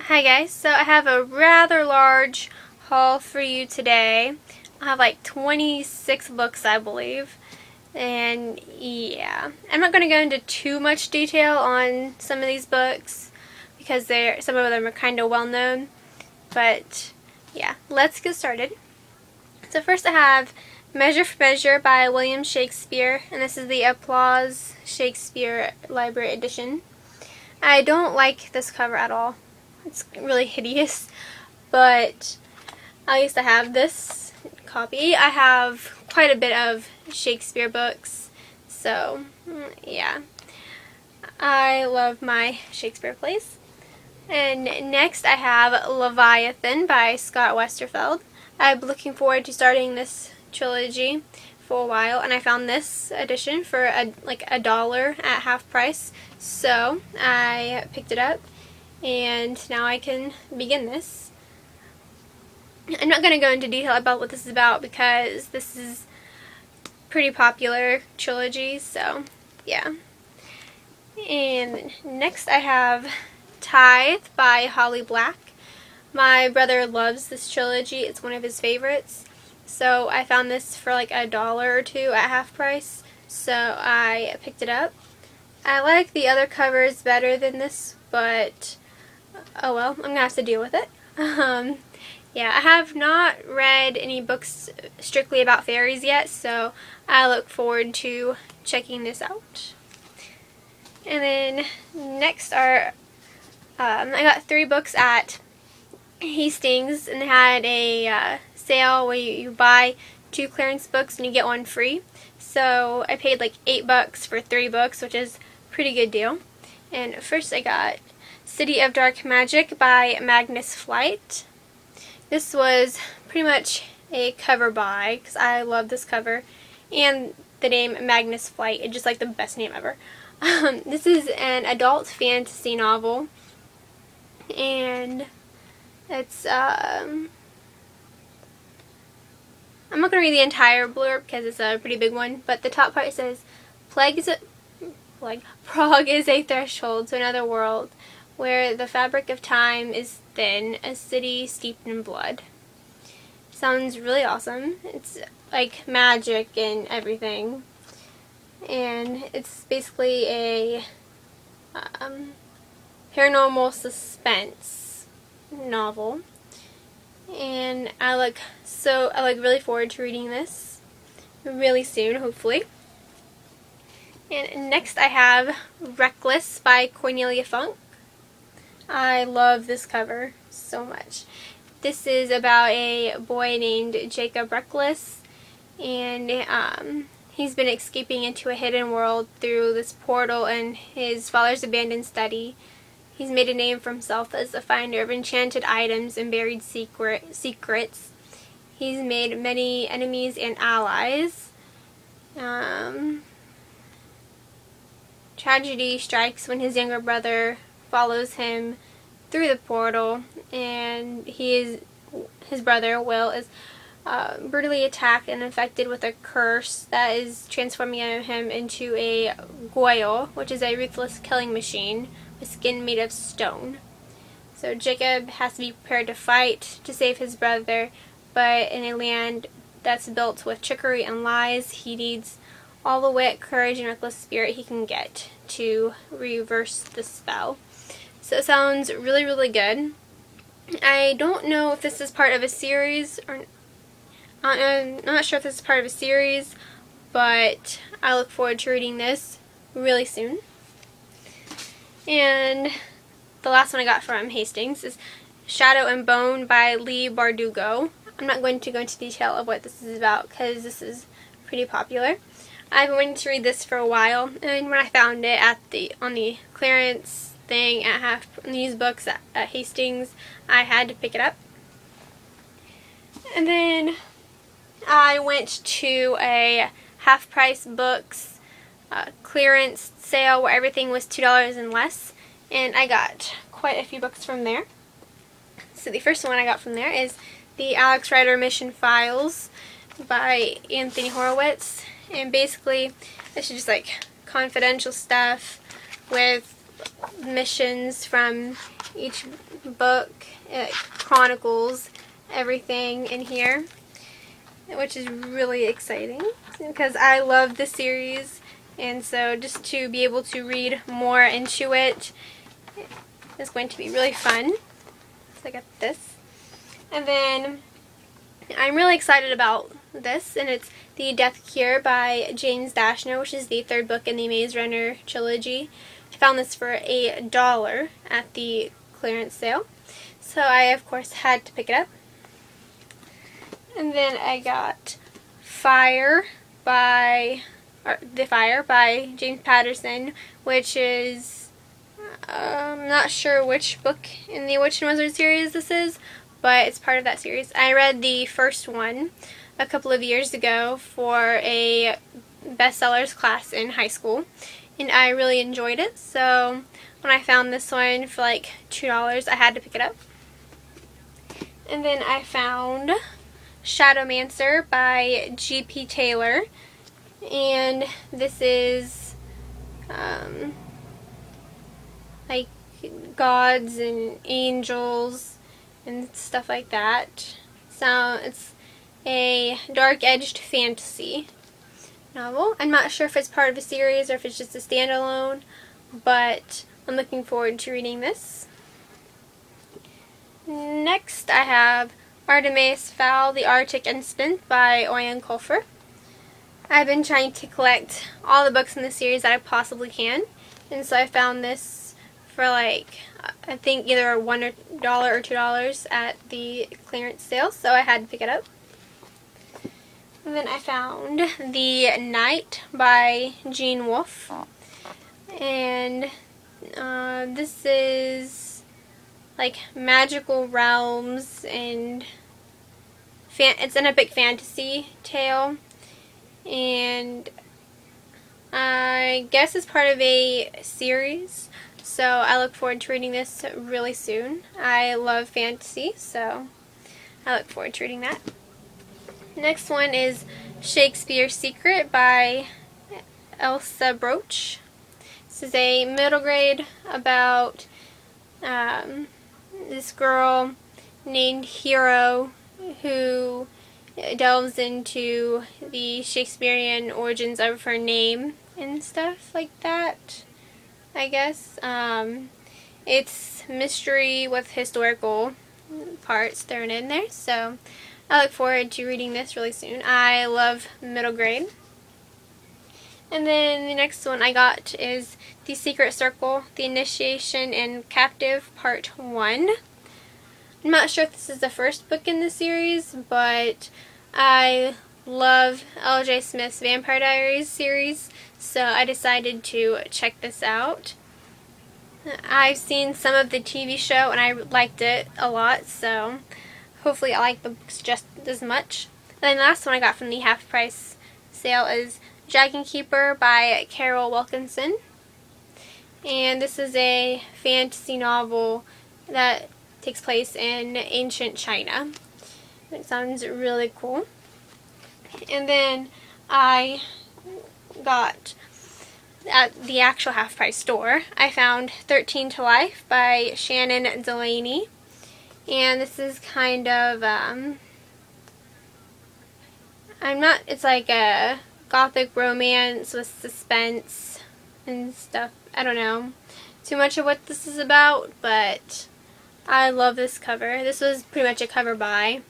Hi guys, so I have a rather large haul for you today. I have like 26 books, I believe. And yeah, I'm not going to go into too much detail on some of these books because some of them are kind of well known. But yeah, let's get started. So first I have Measure for Measure by William Shakespeare, and this is the Applause Shakespeare Library Edition. I don't like this cover at all. It's really hideous, but I used to have this copy. I have quite a bit of Shakespeare books, so yeah. I love my Shakespeare plays. And next I have Leviathan by Scott Westerfeld. I'm looking forward to starting this trilogy for a while, and I found this edition for like $1 at half price, so I picked it up and now I can begin this. I'm not going to go into detail about what this is about because this is pretty popular trilogy, so yeah. And next I have Tithe by Holly Black. My brother loves this trilogy. It's one of his favorites. So I found this for like $1 or $2 at half price, so I picked it up. I like the other covers better than this, but oh well, I'm going to have to deal with it. Yeah, I have not read any books strictly about fairies yet, so I look forward to checking this out. And then next are, I got 3 books at Hastings, and they had a sale where you buy 2 clearance books and you get 1 free. So I paid like $8 for 3 books, which is a pretty good deal. And first I got City of Dark Magic by Magnus Flight. This was pretty much a cover buy because I love this cover and the name Magnus Flight. It's just like the best name ever. This is an adult fantasy novel, and it's I'm not going to read the entire blurb because it's a pretty big one, but the top part says, Prague is a threshold to another world where the fabric of time is thin, a city steeped in blood. Sounds really awesome. It's like magic and everything. And it's basically a paranormal suspense novel. And I look really forward to reading this really soon, hopefully. And next I have Reckless by Cornelia Funk. I love this cover so much. This is about a boy named Jacob Reckless, and he's been escaping into a hidden world through this portal in his father's abandoned study. He's made a name for himself as a finder of enchanted items and buried secrets. He's made many enemies and allies. Tragedy strikes when his younger brother follows him through the portal, and his brother Will is brutally attacked and infected with a curse that is transforming him into a Goyle, which is a ruthless killing machine with skin made of stone. So Jacob has to be prepared to fight to save his brother, but in a land that's built with trickery and lies, he needs all the wit, courage, and reckless spirit he can get to reverse the spell. So it sounds really, really good. I don't know if this is part of a series, or I'm not sure if this is part of a series, but I look forward to reading this really soon. And the last one I got from Hastings is Shadow and Bone by Leigh Bardugo. I'm not going to go into detail of what this is about because this is pretty popular. I've been wanting to read this for a while, and when I found it on the clearance thing at these books at Hastings, I had to pick it up. And then I went to a half price books clearance sale where everything was $2 and less, and I got quite a few books from there. So the first one I got from there is the Alex Rider Mission Files by Anthony Horowitz, and basically this is just like confidential stuff with missions from each book. It chronicles everything in here, which is really exciting because I love the series, and so just to be able to read more into it is going to be really fun. So I got this. And then I'm really excited about this, and it's The Death Cure by James Dashner, which is the third book in the Maze Runner trilogy. I found this for $1 at the clearance sale, so I of course had to pick it up. And then I got The Fire by James Patterson, which is, I'm not sure which book in the Witch and Wizard series this is, but it's part of that series. I read the first one a couple of years ago for a bestsellers class in high school, and I really enjoyed it, so when I found this one for like $2, I had to pick it up. And then I found Shadowmancer by G.P. Taylor, and this is like gods and angels and stuff like that. So it's a dark-edged fantasy novel. I'm not sure if it's part of a series or if it's just a standalone, but I'm looking forward to reading this. Next I have Artemis Fowl, The Arctic Incident by Owen Colfer. I've been trying to collect all the books in the series that I possibly can, and so I found this for like, I think either $1 or $2 at the clearance sale, so I had to pick it up. And then I found The Night by Gene Wolfe, and this is like magical realms, and it's an epic fantasy tale, and I guess it's part of a series, so I look forward to reading this really soon. I love fantasy, so I look forward to reading that. Next one is Shakespeare's Secret by Elsa Broach. This is a middle grade about this girl named Hero who delves into the Shakespearean origins of her name and stuff like that, I guess. It's mystery with historical parts thrown in there, so I look forward to reading this really soon. I love middle grade. And then the next one I got is The Secret Circle, The Initiation and Captive, Part 1. I'm not sure if this is the first book in the series, but I love L.J. Smith's Vampire Diaries series, so I decided to check this out. I've seen some of the TV show and I liked it a lot, so hopefully I like the books just as much. And then the last one I got from the half price sale is Dragon Keeper by Carol Wilkinson. And this is a fantasy novel that takes place in ancient China. It sounds really cool. And then I got, at the actual half price store, I found 13 to Life by Shannon Delaney. And this is kind of, it's like a gothic romance with suspense and stuff. I don't know too much of what this is about, but I love this cover. This was pretty much a cover buy,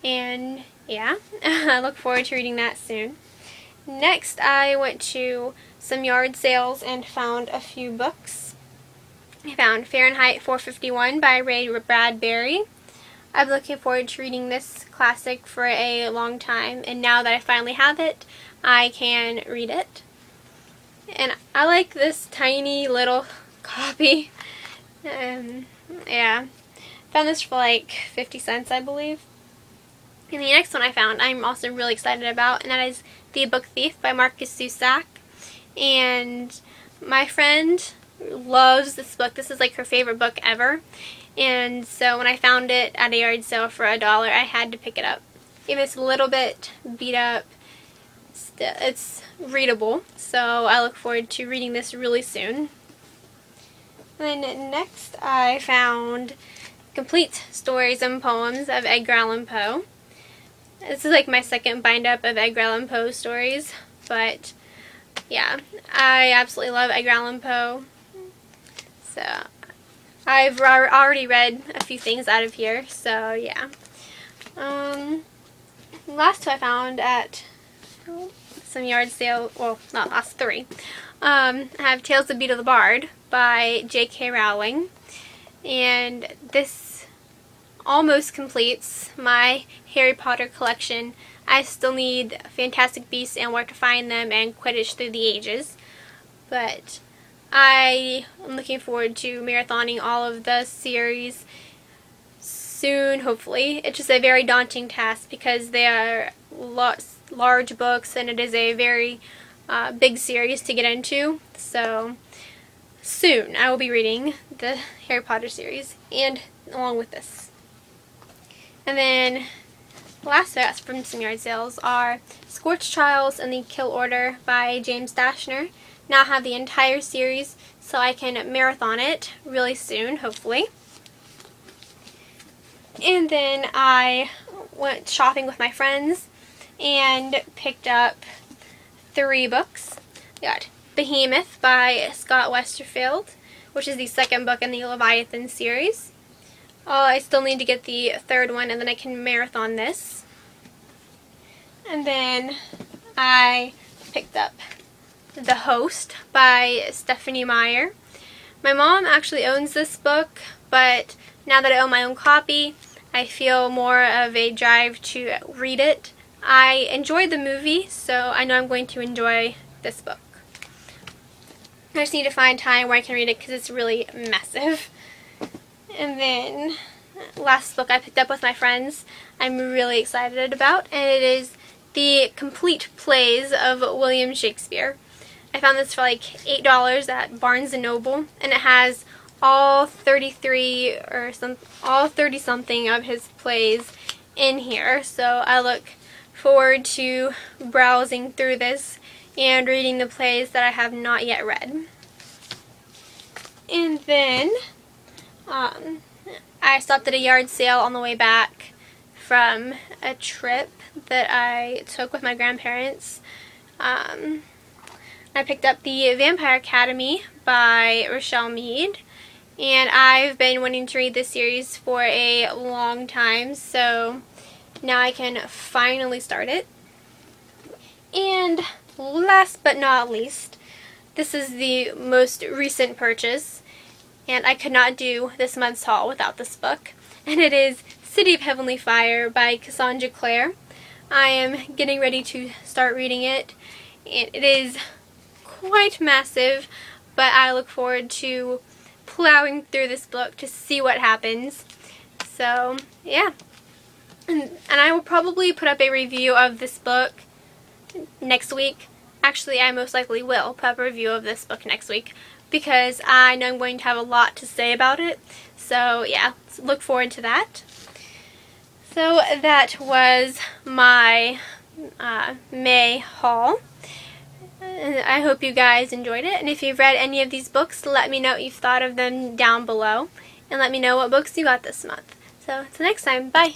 and yeah, I look forward to reading that soon. Next, I went to some yard sales and found a few books. I found Fahrenheit 451 by Ray Bradbury. I've been looking forward to reading this classic for a long time, and now that I finally have it, I can read it. And I like this tiny little copy. Yeah, found this for like 50 cents, I believe. And the next one I found I'm also really excited about, and that is The Book Thief by Marcus Zusak. And my friend loves this book. This is like her favorite book ever. And so when I found it at a yard sale for $1, I had to pick it up. Even if it's a little bit beat up, it's readable. So I look forward to reading this really soon. And then next I found Complete Stories and Poems of Edgar Allan Poe. This is like my second bind up of Edgar Allan Poe stories, but yeah, I absolutely love Edgar Allan Poe. So I've already read a few things out of here, so yeah. Last two I found at some yard sale, well, not last three. I have Tales of Beedle the Bard by J.K. Rowling, and this almost completes my Harry Potter collection. I still need Fantastic Beasts and Where to Find Them and Quidditch Through the Ages, but I am looking forward to marathoning all of the series soon, hopefully. It's just a very daunting task because they are large books and it is a very big series to get into. So soon I will be reading the Harry Potter series and along with this. And then last sets from some yard sales are Scorched Trials and the Kill Order by James Dashner. Now I have the entire series so I can marathon it really soon, hopefully. And then I went shopping with my friends and picked up 3 books. I got Behemoth by Scott Westerfeld, which is the second book in the Leviathan series. I still need to get the third one and then I can marathon this. And then I picked up The Host by Stephenie Meyer. My mom actually owns this book, but now that I own my own copy, I feel more of a drive to read it. I enjoyed the movie, so I know I'm going to enjoy this book. I just need to find time where I can read it because it's really massive. And then last book I picked up with my friends I'm really excited about, and it is The Complete Plays of William Shakespeare. I found this for like $8 at Barnes & Noble, and it has all 30 something of his plays in here, so I look forward to browsing through this and reading the plays that I have not yet read. And then I stopped at a yard sale on the way back from a trip that I took with my grandparents. I picked up the Vampire Academy by Richelle Mead, and I've been wanting to read this series for a long time, so now I can finally start it. And last but not least, this is the most recent purchase, and I could not do this month's haul without this book, and it is City of Heavenly Fire by Cassandra Clare. I am getting ready to start reading it, and it is quite massive, but I look forward to plowing through this book to see what happens. So yeah, and I will probably put up a review of this book next week. Actually, I most likely will put up a review of this book next week because I know I'm going to have a lot to say about it. So yeah, look forward to that. So that was my May haul. I hope you guys enjoyed it, and if you've read any of these books, let me know what you've thought of them down below, and let me know what books you got this month. So, until next time, bye!